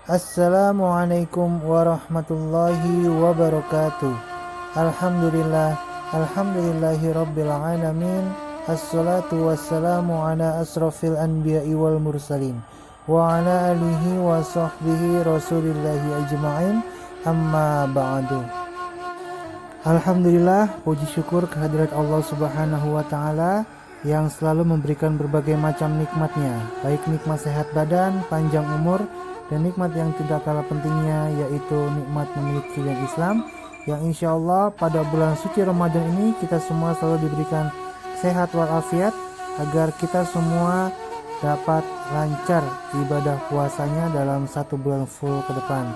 Assalamualaikum warahmatullahi wabarakatuh. Alhamdulillahi rabbil alamin. Assalatu wassalamu ala asrafil anbiya'i wal mursalin wa ala alihi wa sahbihi rasulillahi ajma'in, amma ba'du. Alhamdulillah, puji syukur kehadirat Allah subhanahu wa ta'ala yang selalu memberikan berbagai macam nikmatnya, baik nikmat sehat badan, panjang umur, dan nikmat yang tidak kalah pentingnya, yaitu nikmat memiliki pilihan Islam, yang insya Allah pada bulan suci Ramadan ini kita semua selalu diberikan sehat walafiat, agar kita semua dapat lancar ibadah puasanya dalam satu bulan full ke depan.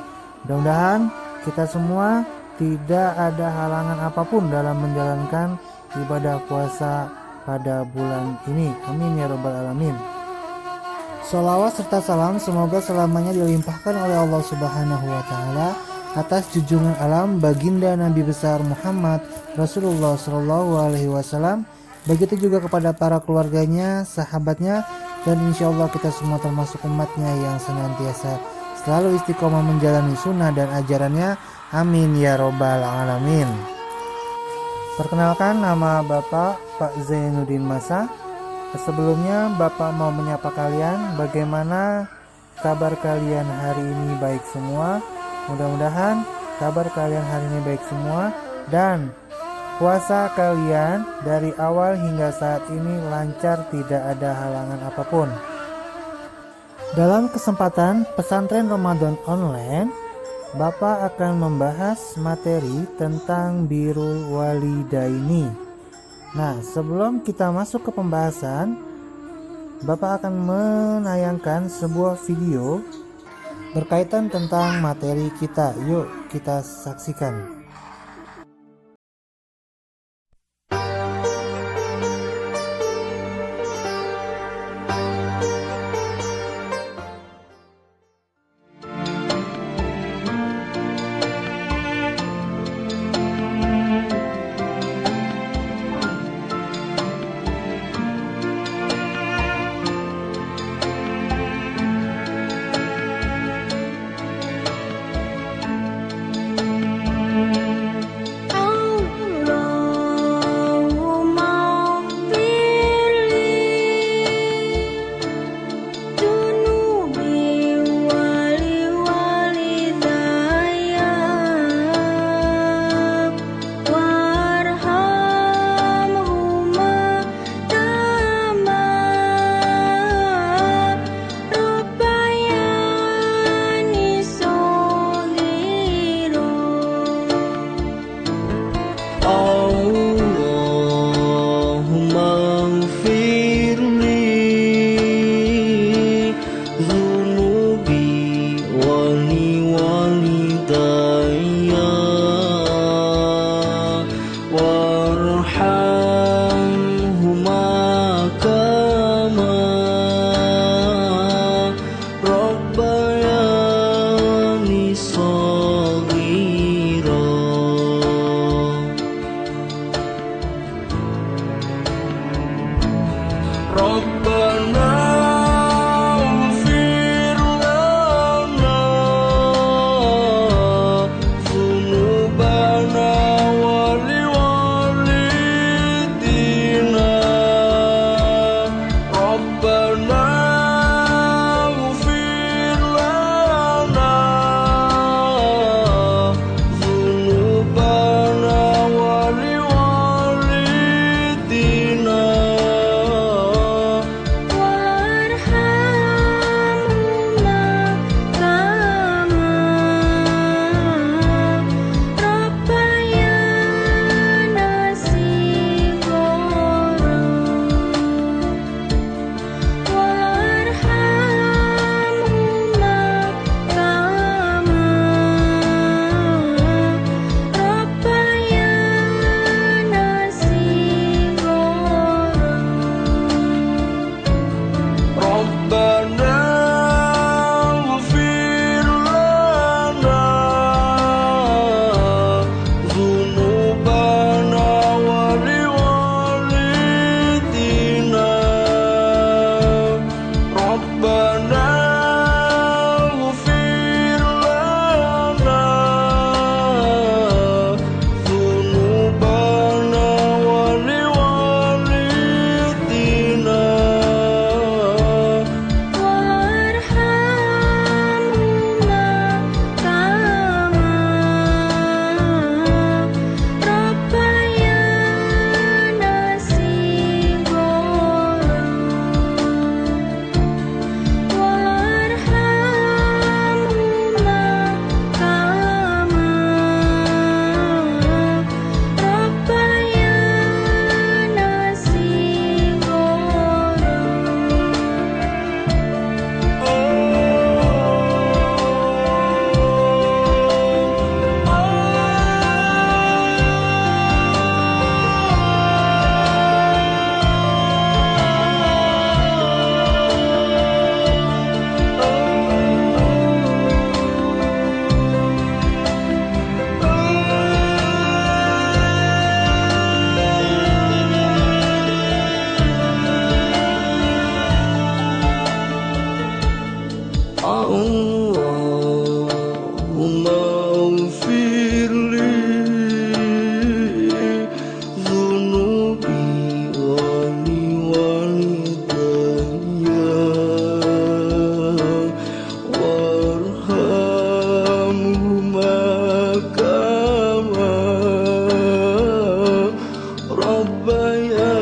Mudah-mudahan kita semua tidak ada halangan apapun dalam menjalankan ibadah puasa pada bulan ini. Amin ya rabbal alamin. Sholawat serta salam semoga selamanya dilimpahkan oleh Allah subhanahu wa ta'ala atas junjungan alam baginda Nabi besar Muhammad Rasulullah sallallahu alaihi wasallam. Begitu juga kepada para keluarganya, sahabatnya, dan insya Allah kita semua termasuk umatnya yang senantiasa selalu istiqomah menjalani sunnah dan ajarannya. Amin ya robbal alamin. Perkenalkan, nama Bapak Pak Zainuddin Masa. Sebelumnya Bapak mau menyapa kalian, bagaimana kabar kalian hari ini? Baik semua. Mudah-mudahan kabar kalian hari ini baik semua, dan puasa kalian dari awal hingga saat ini lancar, tidak ada halangan apapun. Dalam kesempatan pesantren Ramadan online, Bapak akan membahas materi tentang birrul walidaini. Nah, sebelum kita masuk ke pembahasan, Bapak akan menayangkan sebuah video berkaitan tentang materi kita. Yuk kita saksikan. Allahumma ighfir li dzunubi wa liwalidayya warhamhuma kama rabbayani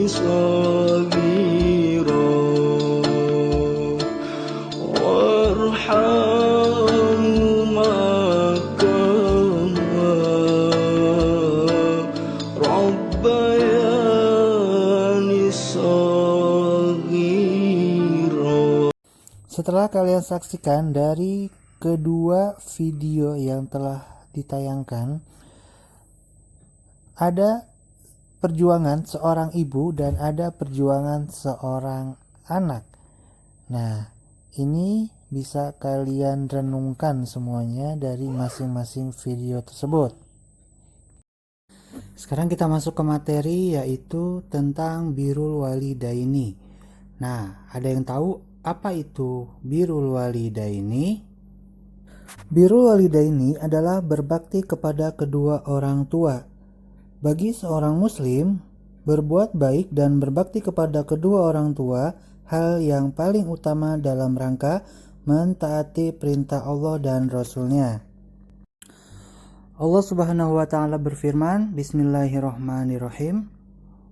shaghira warhamhuma kama rabbayani shaghira. Setelah kalian saksikan dari kedua video yang telah ditayangkan, ada perjuangan seorang ibu dan ada perjuangan seorang anak. Nah, ini bisa kalian renungkan semuanya dari masing-masing video tersebut. Sekarang kita masuk ke materi, yaitu tentang birrul walidaini. Nah, ada yang tahu apa itu birrul walidaini? Birrul walidaini adalah berbakti kepada kedua orang tua. Bagi seorang muslim, berbuat baik dan berbakti kepada kedua orang tua hal yang paling utama dalam rangka mentaati perintah Allah dan Rasul-Nya. Allah Subhanahu wa Ta'ala berfirman, Bismillahirrahmanirrahim,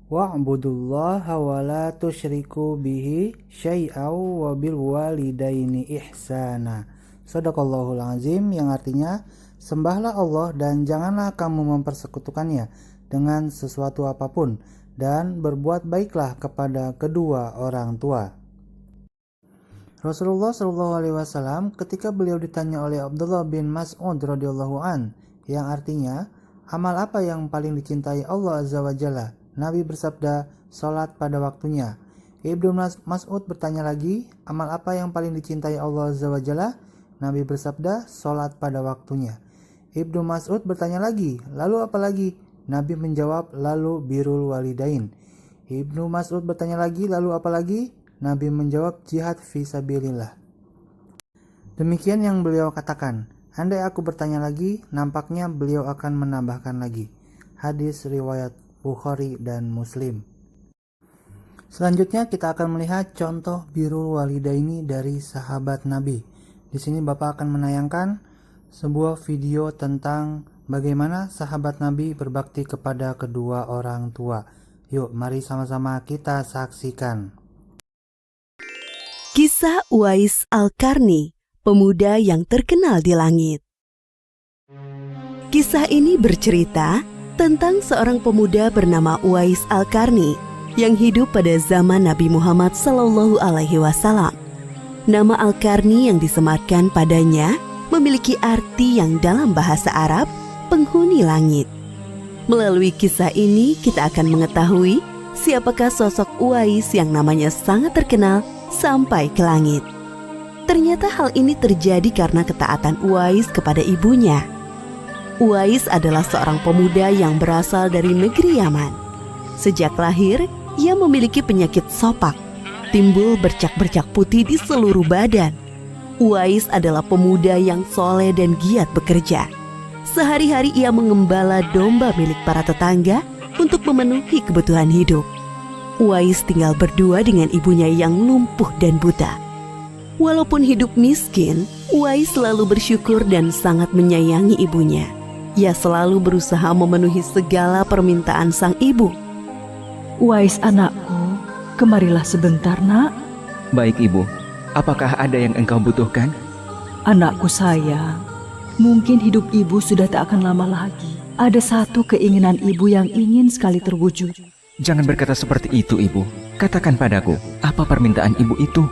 wa'budullaha wa la tusyriku bihi syai'aw wa bil walidaini ihsana. Shadaqallahul azim, yang artinya, sembahlah Allah dan janganlah kamu mempersekutukannya dengan sesuatu apapun, dan berbuat baiklah kepada kedua orang tua. Rasulullah SAW ketika beliau ditanya oleh Abdullah bin Mas'ud radhiyallahu an, yang artinya, amal apa yang paling dicintai Allah Azza wa Jalla? Nabi bersabda, salat pada waktunya. Ibnu Mas'ud bertanya lagi, amal apa yang paling dicintai Allah Azza wa Jalla? Nabi bersabda, salat pada waktunya. Ibnu Mas'ud bertanya lagi, lalu apa lagi? Nabi menjawab, lalu birrul walidain. Ibnu Mas'ud bertanya lagi, lalu apa lagi? Nabi menjawab, jihad fi sabilillah. Demikian yang beliau katakan. Andai aku bertanya lagi, nampaknya beliau akan menambahkan lagi. Hadis riwayat Bukhari dan Muslim. Selanjutnya kita akan melihat contoh birrul walidaini dari sahabat Nabi. Di sini Bapak akan menayangkan sebuah video tentang bagaimana sahabat Nabi berbakti kepada kedua orang tua. Yuk, mari sama-sama kita saksikan. Kisah Uwais Al-Qarni, pemuda yang terkenal di langit. Kisah ini bercerita tentang seorang pemuda bernama Uwais Al-Qarni yang hidup pada zaman Nabi Muhammad SAW. Nama Al-Qarni yang disematkan padanya memiliki arti yang dalam bahasa Arab, penghuni langit. Melalui kisah ini kita akan mengetahui siapakah sosok Uwais yang namanya sangat terkenal sampai ke langit. Ternyata hal ini terjadi karena ketaatan Uwais kepada ibunya. Uwais adalah seorang pemuda yang berasal dari negeri Yaman. Sejak lahir, ia memiliki penyakit sopak, timbul bercak-bercak putih di seluruh badan. Uwais adalah pemuda yang soleh dan giat bekerja. Sehari-hari ia mengembala domba milik para tetangga untuk memenuhi kebutuhan hidup. Uwais tinggal berdua dengan ibunya yang lumpuh dan buta. Walaupun hidup miskin, Uwais selalu bersyukur dan sangat menyayangi ibunya. Ia selalu berusaha memenuhi segala permintaan sang ibu. Uwais anakku, kemarilah sebentar nak. Baik ibu, apakah ada yang engkau butuhkan? Anakku sayang, mungkin hidup ibu sudah tak akan lama lagi. Ada satu keinginan ibu yang ingin sekali terwujud. Jangan berkata seperti itu ibu. Katakan padaku, apa permintaan ibu itu?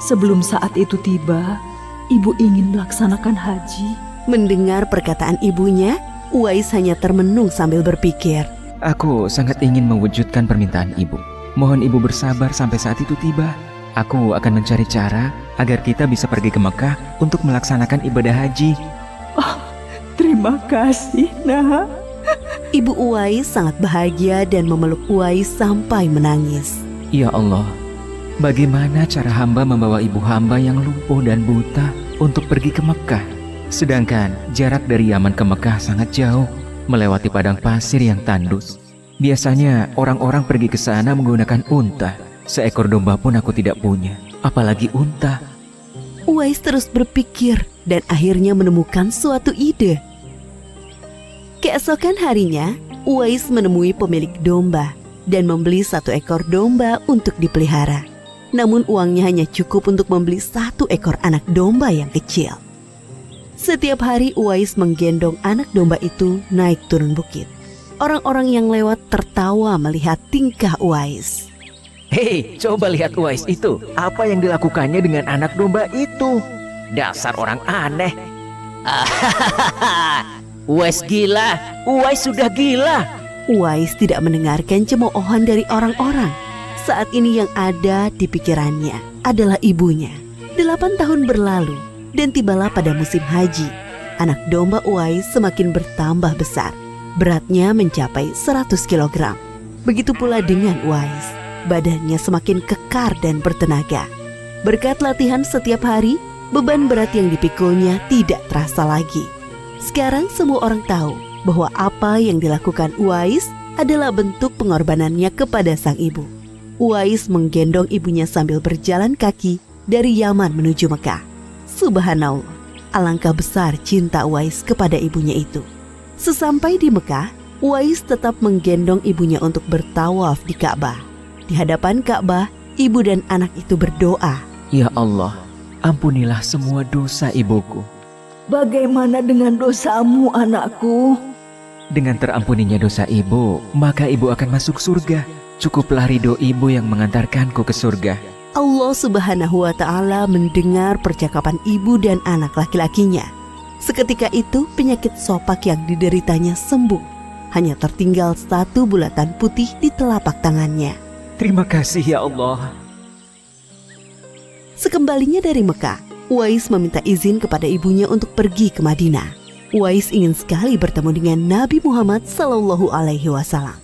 Sebelum saat itu tiba, ibu ingin melaksanakan haji. Mendengar perkataan ibunya, Uwais hanya termenung sambil berpikir. Aku sangat ingin mewujudkan permintaan ibu. Mohon ibu bersabar sampai saat itu tiba. Aku akan mencari cara agar kita bisa pergi ke Mekah untuk melaksanakan ibadah haji. Oh, terima kasih nak. Ibu Uwais sangat bahagia dan memeluk Uwais sampai menangis. Ya Allah, Bagaimana cara hamba membawa ibu hamba yang lumpuh dan buta untuk pergi ke Mekah? Sedangkan jarak dari Yaman ke Mekah sangat jauh, melewati padang pasir yang tandus. Biasanya orang-orang pergi ke sana menggunakan unta. Seekor domba pun aku tidak punya, apalagi unta. Uwais terus berpikir dan akhirnya menemukan suatu ide. Keesokan harinya, Uwais menemui pemilik domba dan membeli 1 ekor domba untuk dipelihara. Namun uangnya hanya cukup untuk membeli 1 ekor anak domba yang kecil. Setiap hari Uwais menggendong anak domba itu naik turun bukit. Orang-orang yang lewat tertawa melihat tingkah Uwais. Hei, coba lihat Uwais itu. Apa yang dilakukannya dengan anak domba itu? Dasar orang aneh. Uwais gila. Uwais sudah gila. Uwais tidak mendengarkan cemoohan dari orang-orang. Saat ini yang ada di pikirannya adalah ibunya. 8 tahun berlalu dan tibalah pada musim haji. Anak domba Uwais semakin bertambah besar. Beratnya mencapai 100 kg. Begitu pula dengan Uwais. Badannya semakin kekar dan bertenaga. Berkat latihan setiap hari, beban berat yang dipikulnya tidak terasa lagi. Sekarang semua orang tahu bahwa apa yang dilakukan Uwais adalah bentuk pengorbanannya kepada sang ibu. Uwais menggendong ibunya sambil berjalan kaki dari Yaman menuju Mekah. Subhanallah, alangkah besar cinta Uwais kepada ibunya itu. Sesampai di Mekah, Uwais tetap menggendong ibunya untuk bertawaf di Ka'bah. Di hadapan Ka'bah, ibu dan anak itu berdoa. Ya Allah, ampunilah semua dosa ibuku. Bagaimana dengan dosamu, anakku? Dengan terampuninya dosa ibu, maka ibu akan masuk surga. Cukuplah ridho ibu yang mengantarkanku ke surga. Allah Subhanahu wa Ta'ala mendengar percakapan ibu dan anak laki-lakinya. Seketika itu penyakit sopak yang dideritanya sembuh. Hanya tertinggal 1 bulatan putih di telapak tangannya. Terima kasih ya Allah. Sekembalinya dari Mekah, Uwais meminta izin kepada ibunya untuk pergi ke Madinah. Uwais ingin sekali bertemu dengan Nabi Muhammad SAW.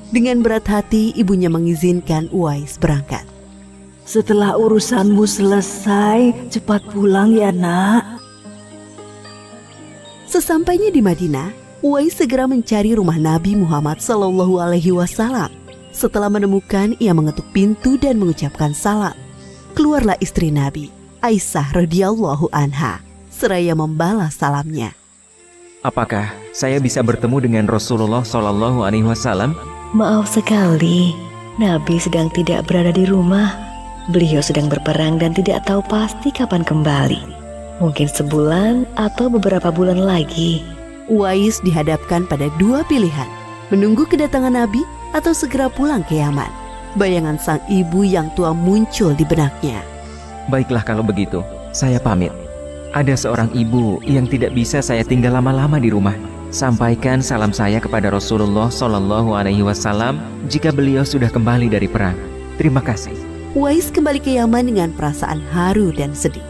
Dengan berat hati, ibunya mengizinkan Uwais berangkat. Setelah urusanmu selesai, cepat pulang ya nak. Sesampainya di Madinah, Uwais segera mencari rumah Nabi Muhammad SAW. Setelah menemukan, ia mengetuk pintu dan mengucapkan salam. Keluarlah istri Nabi, Aisyah radhiyallahu anha, seraya membalas salamnya. Apakah saya bisa bertemu dengan Rasulullah SAW? Maaf sekali, Nabi sedang tidak berada di rumah. Beliau sedang berperang dan tidak tahu pasti kapan kembali. Mungkin sebulan atau beberapa bulan lagi. Uwais dihadapkan pada 2 pilihan, menunggu kedatangan Nabi atau segera pulang ke Yaman. Bayangan sang ibu yang tua muncul di benaknya. Baiklah kalau begitu, saya pamit. Ada seorang ibu yang tidak bisa saya tinggal lama-lama di rumah. Sampaikan salam saya kepada Rasulullah SAW jika beliau sudah kembali dari perang. Terima kasih. Uwais kembali ke Yaman dengan perasaan haru dan sedih.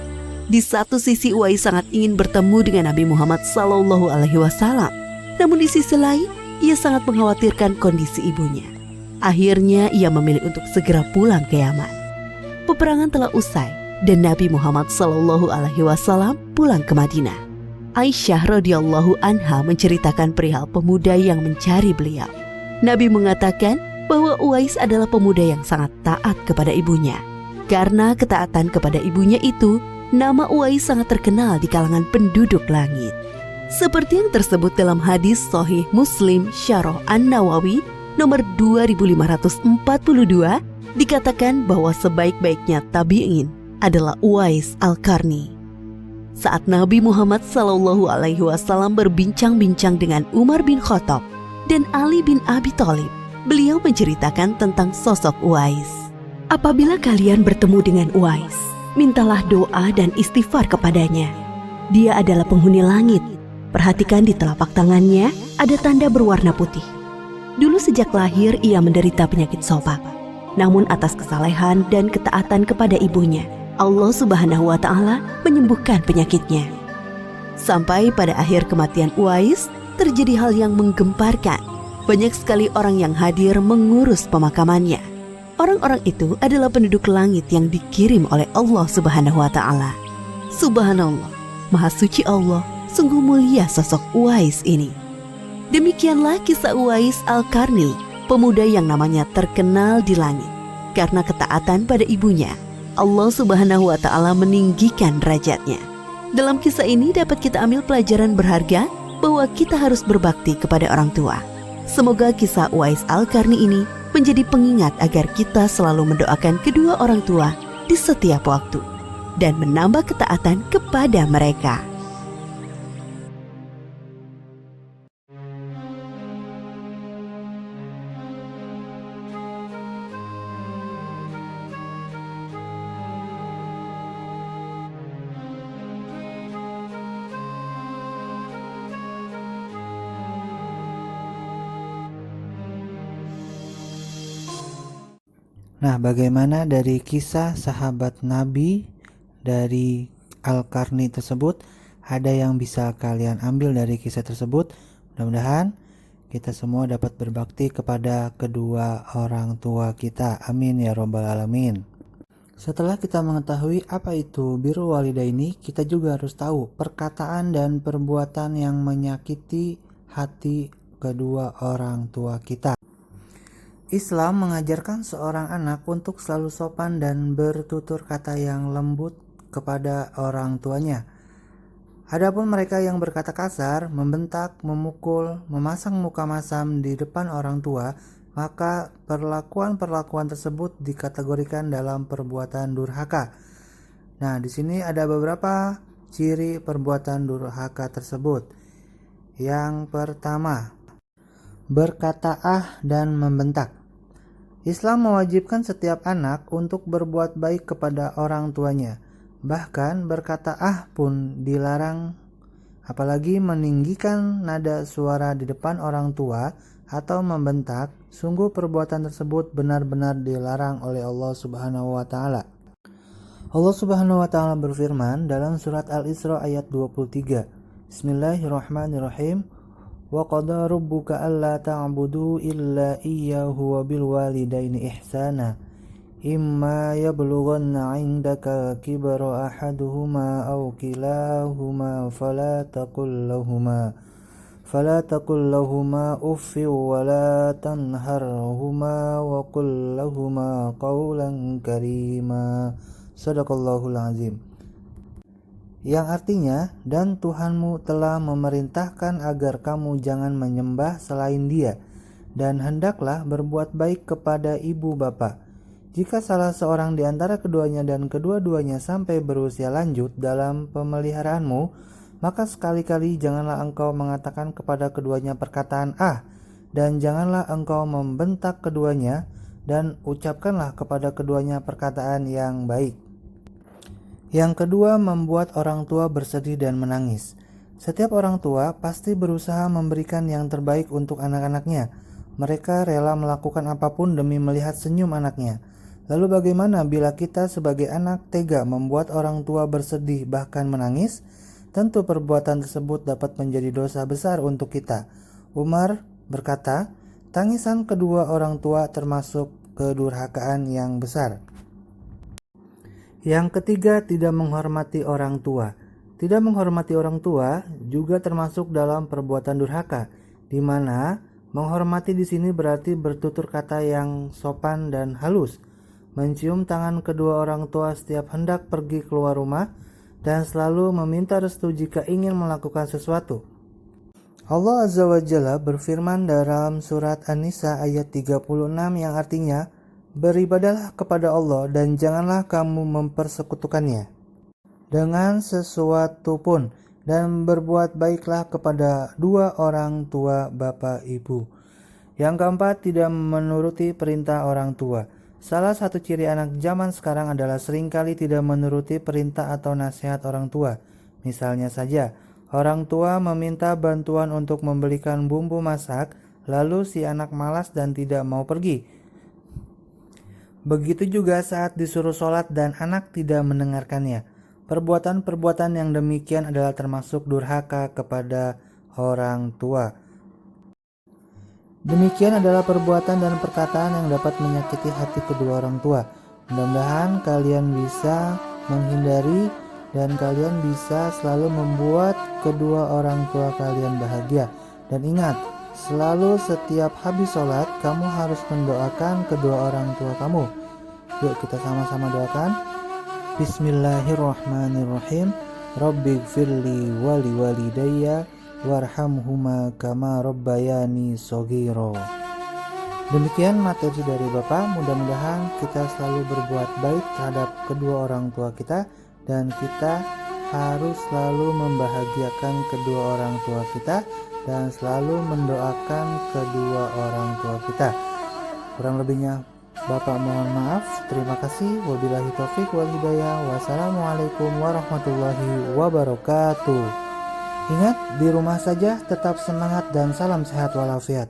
Di satu sisi Uwais sangat ingin bertemu dengan Nabi Muhammad SAW. Namun di sisi lain, ia sangat mengkhawatirkan kondisi ibunya. Akhirnya ia memilih untuk segera pulang ke Yaman. Peperangan telah usai dan Nabi Muhammad SAW pulang ke Madinah. Aisyah radhiyallahu anha menceritakan perihal pemuda yang mencari beliau. Nabi mengatakan bahwa Uwais adalah pemuda yang sangat taat kepada ibunya. Karena ketaatan kepada ibunya itu, nama Uwais sangat terkenal di kalangan penduduk langit. Seperti yang tersebut dalam hadis Sahih Muslim Syarah An-Nawawi nomor 2542, dikatakan bahwa sebaik-baiknya tabi'in adalah Uwais Al-Qarni. Saat Nabi Muhammad SAW berbincang-bincang dengan Umar bin Khattab dan Ali bin Abi Thalib, beliau menceritakan tentang sosok Uwais. Apabila kalian bertemu dengan Uwais, mintalah doa dan istighfar kepadanya. Dia adalah penghuni langit. Perhatikan di telapak tangannya ada tanda berwarna putih. Dulu sejak lahir ia menderita penyakit sopak. Namun atas kesalehan dan ketaatan kepada ibunya, Allah Subhanahu wa Ta'ala menyembuhkan penyakitnya. Sampai pada akhir kematian Uwais, terjadi hal yang menggemparkan. Banyak sekali orang yang hadir mengurus pemakamannya. Orang-orang itu adalah penduduk langit yang dikirim oleh Allah Subhanahu wa Ta'ala. Subhanallah, Maha Suci Allah, sungguh mulia sosok Uwais ini. Demikianlah kisah Uwais Al-Qarni, pemuda yang namanya terkenal di langit. Karena ketaatan pada ibunya, Allah Subhanahu wa Ta'ala meninggikan derajatnya. Dalam kisah ini dapat kita ambil pelajaran berharga bahwa kita harus berbakti kepada orang tua. Semoga kisah Uwais Al-Qarni ini menjadi pengingat agar kita selalu mendoakan kedua orang tua di setiap waktu dan menambah ketaatan kepada mereka. Nah, bagaimana dari kisah sahabat Nabi dari Al-Qarni tersebut? Ada yang bisa kalian ambil dari kisah tersebut? Mudah-mudahan kita semua dapat berbakti kepada kedua orang tua kita. Amin ya robbal alamin. Setelah kita mengetahui apa itu birrul walidaini, kita juga harus tahu perkataan dan perbuatan yang menyakiti hati kedua orang tua kita. Islam mengajarkan seorang anak untuk selalu sopan dan bertutur kata yang lembut kepada orang tuanya. Adapun mereka yang berkata kasar, membentak, memukul, memasang muka masam di depan orang tua, maka perlakuan-perlakuan tersebut dikategorikan dalam perbuatan durhaka. Nah, di sini ada beberapa ciri perbuatan durhaka tersebut. Yang pertama, berkata ah dan membentak. Islam mewajibkan setiap anak untuk berbuat baik kepada orang tuanya. Bahkan berkata ah pun dilarang, apalagi meninggikan nada suara di depan orang tua atau membentak. Sungguh perbuatan tersebut benar-benar dilarang oleh Allah Subhanahu wa Ta'ala. Allah Subhanahu wa Ta'ala berfirman dalam surat Al-Isra ayat 23. Bismillahirrahmanirrahim. Wa qada rabbuka alla ta'budu illa iyyahu wa bil walidaini ihsana. Imma yablughanna 'indaka kibara ahaduhuma aw kilahuma fala taqul lahumā uffin wa la tanharhumā wa qul lahumā qawlan karīmā. Shadaqallahul azim. Yang artinya, dan Tuhanmu telah memerintahkan agar kamu jangan menyembah selain Dia, dan hendaklah berbuat baik kepada ibu bapa. Jika salah seorang di antara keduanya dan kedua-duanya sampai berusia lanjut dalam pemeliharaanmu, maka sekali-kali janganlah engkau mengatakan kepada keduanya perkataan ah, dan janganlah engkau membentak keduanya, dan ucapkanlah kepada keduanya perkataan yang baik. Yang kedua, membuat orang tua bersedih dan menangis. Setiap orang tua pasti berusaha memberikan yang terbaik untuk anak-anaknya. Mereka rela melakukan apapun demi melihat senyum anaknya. Lalu bagaimana bila kita sebagai anak tega membuat orang tua bersedih bahkan menangis? Tentu perbuatan tersebut dapat menjadi dosa besar untuk kita. Umar berkata, tangisan kedua orang tua termasuk kedurhakaan yang besar. Yang ketiga, tidak menghormati orang tua. Tidak menghormati orang tua juga termasuk dalam perbuatan durhaka, di mana menghormati di sini berarti bertutur kata yang sopan dan halus, mencium tangan kedua orang tua setiap hendak pergi keluar rumah, dan selalu meminta restu jika ingin melakukan sesuatu. Allah Azza wa Jalla berfirman dalam surat An-Nisa ayat 36 yang artinya, beribadahlah kepada Allah dan janganlah kamu mempersekutukannya dengan sesuatu pun, dan berbuat baiklah kepada dua orang tua bapak ibu. Yang keempat, tidak menuruti perintah orang tua. Salah satu ciri anak zaman sekarang adalah seringkali tidak menuruti perintah atau nasihat orang tua. Misalnya saja, orang tua meminta bantuan untuk membelikan bumbu masak, lalu si anak malas dan tidak mau pergi. Begitu juga saat disuruh sholat dan anak tidak mendengarkannya. Perbuatan-perbuatan yang demikian adalah termasuk durhaka kepada orang tua. Demikian adalah perbuatan dan perkataan yang dapat menyakiti hati kedua orang tua. Mudah-mudahan kalian bisa menghindari dan kalian bisa selalu membuat kedua orang tua kalian bahagia. Dan ingat, selalu setiap habis sholat kamu harus mendoakan kedua orang tua kamu. Yuk kita sama-sama doakan. Bismillahirrahmanirrahim. Rabbighfirli wali walidayya warhamhuma kama rabbayani shogiro. Demikian materi dari Bapak. Mudah-mudahan kita selalu berbuat baik terhadap kedua orang tua kita, dan kita harus selalu membahagiakan kedua orang tua kita dan selalu mendoakan kedua orang tua kita. Kurang lebihnya Bapak mohon maaf. Terima kasih. Wabillahi taufik wal hidayah. Wassalamualaikum warahmatullahi wabarakatuh. Ingat, di rumah saja tetap semangat dan salam sehat walafiat.